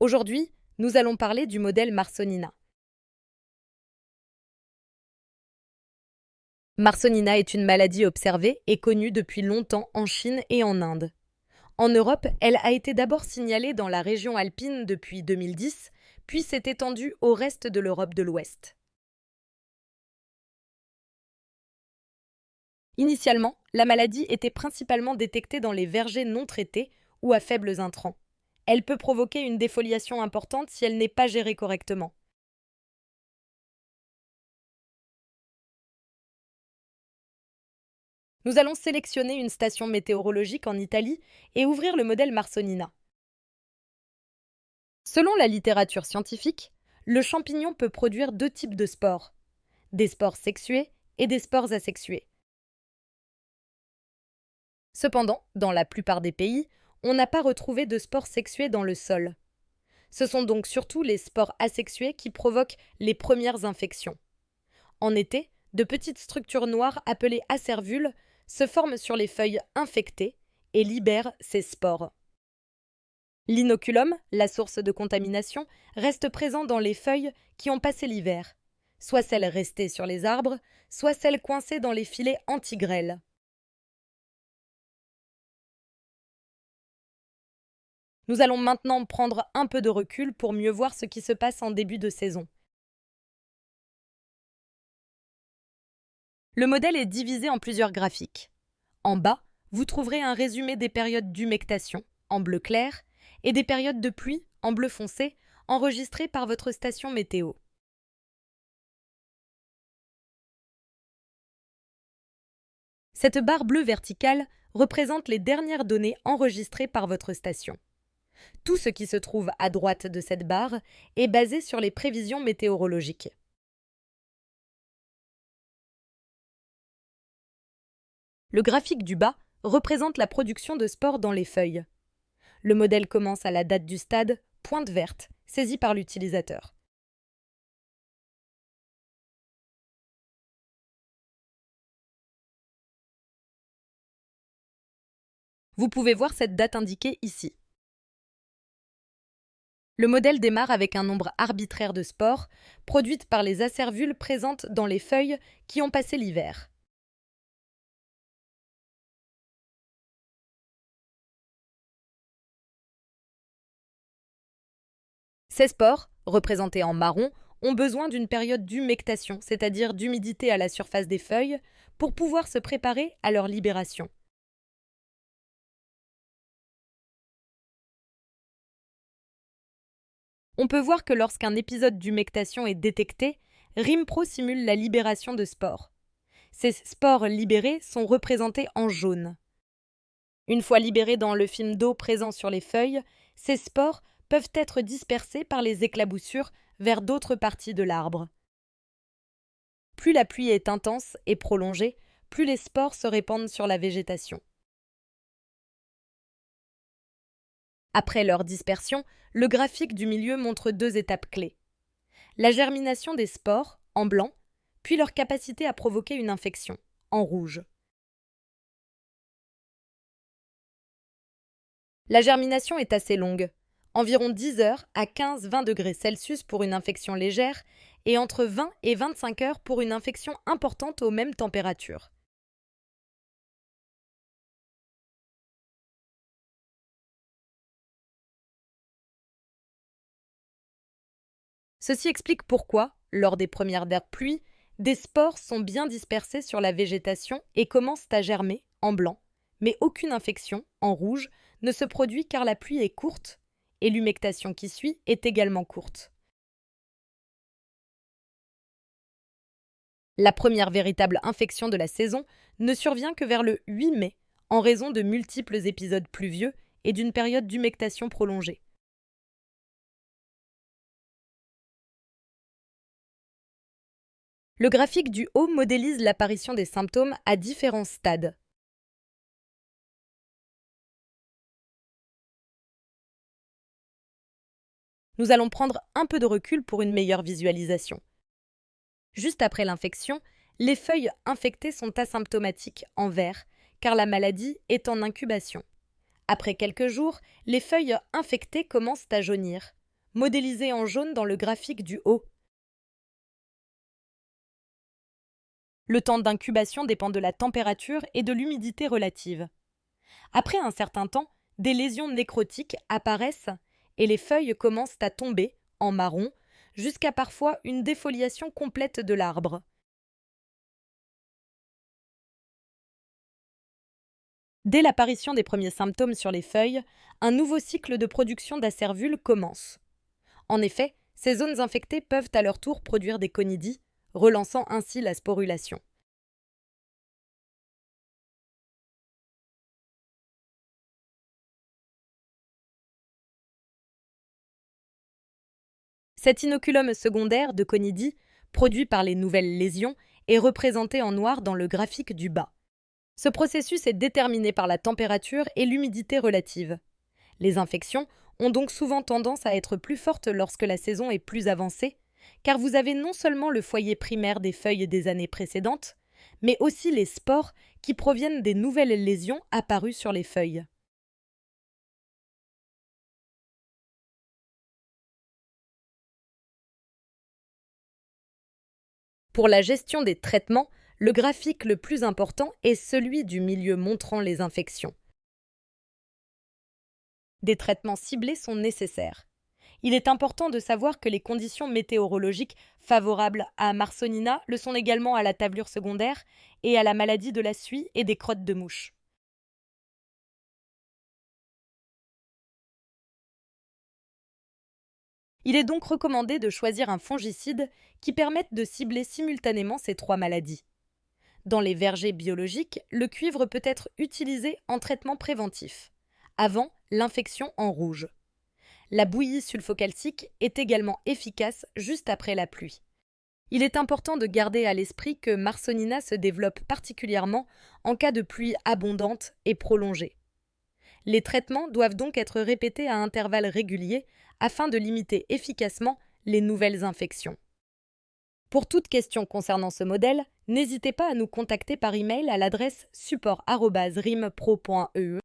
Aujourd'hui, nous allons parler du modèle Marsonina. Marsonina est une maladie observée et connue depuis longtemps en Chine et en Inde. En Europe, elle a été d'abord signalée dans la région alpine depuis 2010, puis s'est étendue au reste de l'Europe de l'Ouest. Initialement, la maladie était principalement détectée dans les vergers non traités ou à faibles intrants. Elle peut provoquer une défoliation importante si elle n'est pas gérée correctement. Nous allons sélectionner une station météorologique en Italie et ouvrir le modèle Marsonina. Selon la littérature scientifique, le champignon peut produire deux types de spores, des spores sexuées et des spores asexuées. Cependant, dans la plupart des pays, on n'a pas retrouvé de spores sexuées dans le sol. Ce sont donc surtout les spores asexuées qui provoquent les premières infections. En été, de petites structures noires appelées acervules se forment sur les feuilles infectées et libèrent ces spores. L'inoculum, la source de contamination, reste présent dans les feuilles qui ont passé l'hiver, soit celles restées sur les arbres, soit celles coincées dans les filets anti-grêle. Nous allons maintenant prendre un peu de recul pour mieux voir ce qui se passe en début de saison. Le modèle est divisé en plusieurs graphiques. En bas, vous trouverez un résumé des périodes d'humectation, en bleu clair, et des périodes de pluie, en bleu foncé, enregistrées par votre station météo. Cette barre bleue verticale représente les dernières données enregistrées par votre station. Tout ce qui se trouve à droite de cette barre est basé sur les prévisions météorologiques. Le graphique du bas représente la production de spores dans les feuilles. Le modèle commence à la date du stade pointe verte, saisie par l'utilisateur. Vous pouvez voir cette date indiquée ici. Le modèle démarre avec un nombre arbitraire de spores, produites par les acervules présentes dans les feuilles qui ont passé l'hiver. Ces spores, représentés en marron, ont besoin d'une période d'humectation, c'est-à-dire d'humidité à la surface des feuilles, pour pouvoir se préparer à leur libération. On peut voir que lorsqu'un épisode d'humectation est détecté, Rimpro simule la libération de spores. Ces spores libérées sont représentées en jaune. Une fois libérées dans le film d'eau présent sur les feuilles, ces spores peuvent être dispersées par les éclaboussures vers d'autres parties de l'arbre. Plus la pluie est intense et prolongée, plus les spores se répandent sur la végétation. Après leur dispersion, le graphique du milieu montre deux étapes clés. La germination des spores, en blanc, puis leur capacité à provoquer une infection, en rouge. La germination est assez longue, environ 10 heures à 15-20 degrés Celsius pour une infection légère et entre 20 et 25 heures pour une infection importante aux mêmes températures. Ceci explique pourquoi, lors des premières pluies, des spores sont bien dispersés sur la végétation et commencent à germer, en blanc, mais aucune infection, en rouge, ne se produit car la pluie est courte et l'humectation qui suit est également courte. La première véritable infection de la saison ne survient que vers le 8 mai, en raison de multiples épisodes pluvieux et d'une période d'humectation prolongée. Le graphique du haut modélise l'apparition des symptômes à différents stades. Nous allons prendre un peu de recul pour une meilleure visualisation. Juste après l'infection, les feuilles infectées sont asymptomatiques en vert, car la maladie est en incubation. Après quelques jours, les feuilles infectées commencent à jaunir. modélisées en jaune dans le graphique du haut. Le temps d'incubation dépend de la température et de l'humidité relative. Après un certain temps, des lésions nécrotiques apparaissent et les feuilles commencent à tomber, en marron, jusqu'à parfois une défoliation complète de l'arbre. Dès l'apparition des premiers symptômes sur les feuilles, un nouveau cycle de production d'acervules commence. En effet, ces zones infectées peuvent à leur tour produire des conidies, relançant ainsi la sporulation. Cet inoculum secondaire de conidie, produit par les nouvelles lésions, est représenté en noir dans le graphique du bas. Ce processus est déterminé par la température et l'humidité relative. Les infections ont donc souvent tendance à être plus fortes lorsque la saison est plus avancée, car vous avez non seulement le foyer primaire des feuilles des années précédentes, mais aussi les spores qui proviennent des nouvelles lésions apparues sur les feuilles. Pour la gestion des traitements, le graphique le plus important est celui du milieu montrant les infections. Des traitements ciblés sont nécessaires. Il est important de savoir que les conditions météorologiques favorables à Marsonina le sont également à la tavelure secondaire et à la maladie de la suie et des crottes de mouche. Il est donc recommandé de choisir un fongicide qui permette de cibler simultanément ces trois maladies. Dans les vergers biologiques, le cuivre peut être utilisé en traitement préventif, avant l'infection en rouge. La bouillie sulfocalcique est également efficace juste après la pluie. Il est important de garder à l'esprit que Marsonina se développe particulièrement en cas de pluie abondante et prolongée. Les traitements doivent donc être répétés à intervalles réguliers afin de limiter efficacement les nouvelles infections. Pour toute question concernant ce modèle, n'hésitez pas à nous contacter par email à l'adresse support@rimpro.eu